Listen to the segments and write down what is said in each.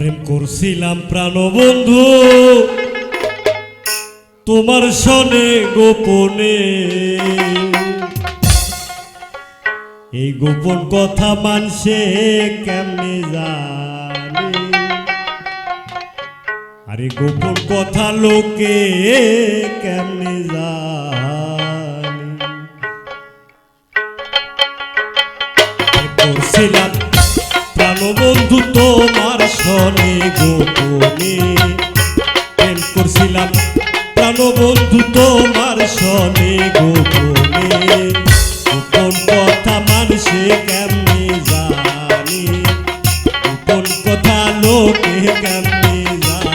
প্রেম করছিলাম প্রাণবন্ধু তোমার সনে গোপনে, এই গোপন কথা মানছে কেমনে জানে, আরে গোপন কথা লোকে কেমনে জানে। করছিলাম প্রাণবন্ধু তোমার সনে গোপনে, প্রেম করছিলাম প্রাণবন্ধু তোমার সনে গোপনে, গোপন কথা মানুষে কেমনে জানে, গোপন কথা লোকে কেমনে জানে।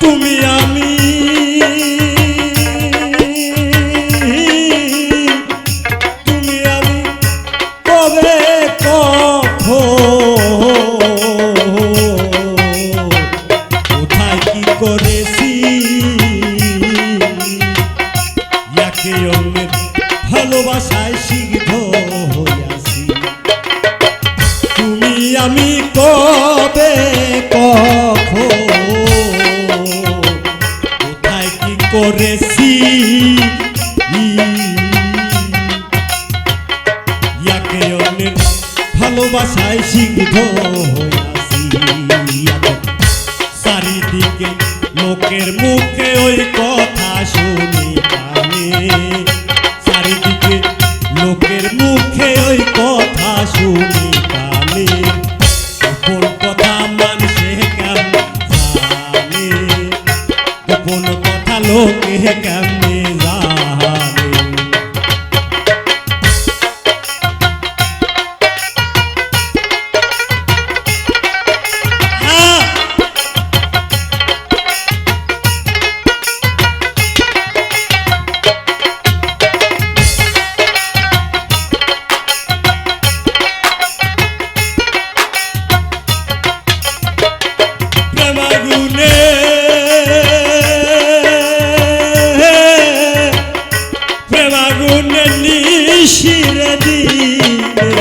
তুমি আমি কবে কোথায় কি করেছি, একে অন্যের ভালোবাসায় সিদ্ধ হইয়াছি। তুমি আমি কবে কোথায় কি করেছি, একে অন্যের ভালোবাসায় সিদ্ধ হইয়াছি। চারিদিকে লোকের মুখে ওই কথা শুনি কানে, চারিদিকে লোকের মুখে ওই কথা শুনি কানে, গোপন কথা মানুষে কেমনে জানে, গোপন কথা লোকে কেমনে জানে। প্রেমাগুনে নিশিরে দিলে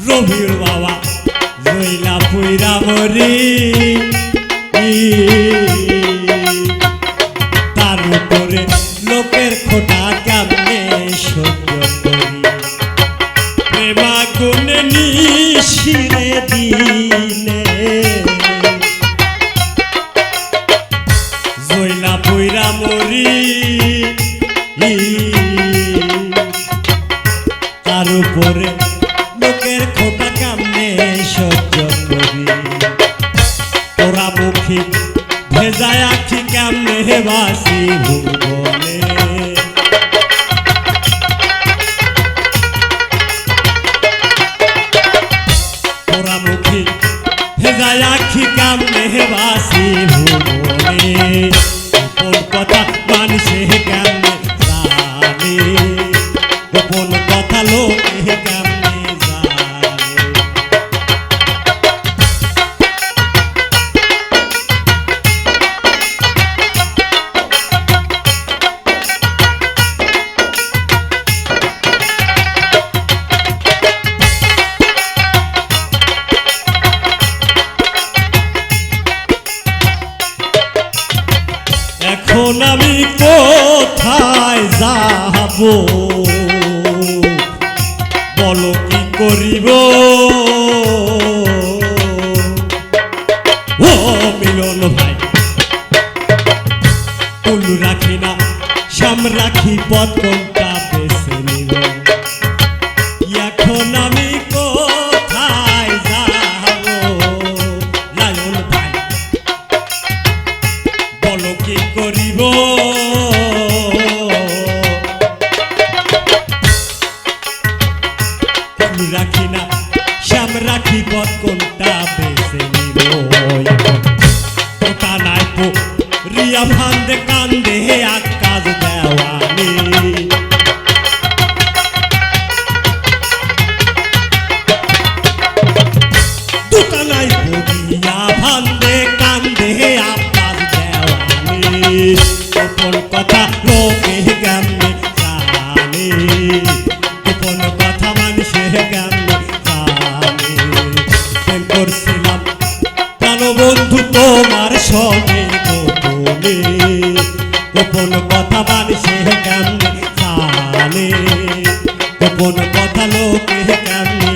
রবির বাবা জইলা পুইরা মরি, তার উপরে লোকের খোটা কেমনে সহ্য করি, প্রেমাগুনে নিশিরে দিলে জইলা পুইরা মরি, তার উপরে লোকের খোটা কেমনে সহ্য করি, তোরা মুখী ভেজায় আছি কেমনে বাসি ভুবনে, তোরা মুখী ভেজায় আছি কেমনে বাসি ভুবনে, গোপন কথা মানুষে কেমনে জানে, গোপন কথা লোকে কেমনে জানে। এখন আমি কোথায় যাব, বলো কি করিব, ও মিলন ভাই কুল রাখি না সাম রাখি পথ কোনটা বেছে নিব, এখন আমি কোথায় যাব, লায়ন ভাই বলো কি করিব, রাখি না শ্যাম রাখি পথ কোনটা বেছে নিব, ওটা নাই রিয়া ফান্দে কান্দে আকাশ দেওয়ানি, দুটা নাই রিয়া ফান্দে কান্দে আপা গোপন কথা লোকে কেমনে জানে, গোপন কথা মানুষে কেমনে জানে। প্রেম করছিলাম প্রাণবন্ধু তোমার সঙ্গে গোপনে, গোপন কথা মানুষে কেমনে জানে, গোপন কথা লোকে কেমনে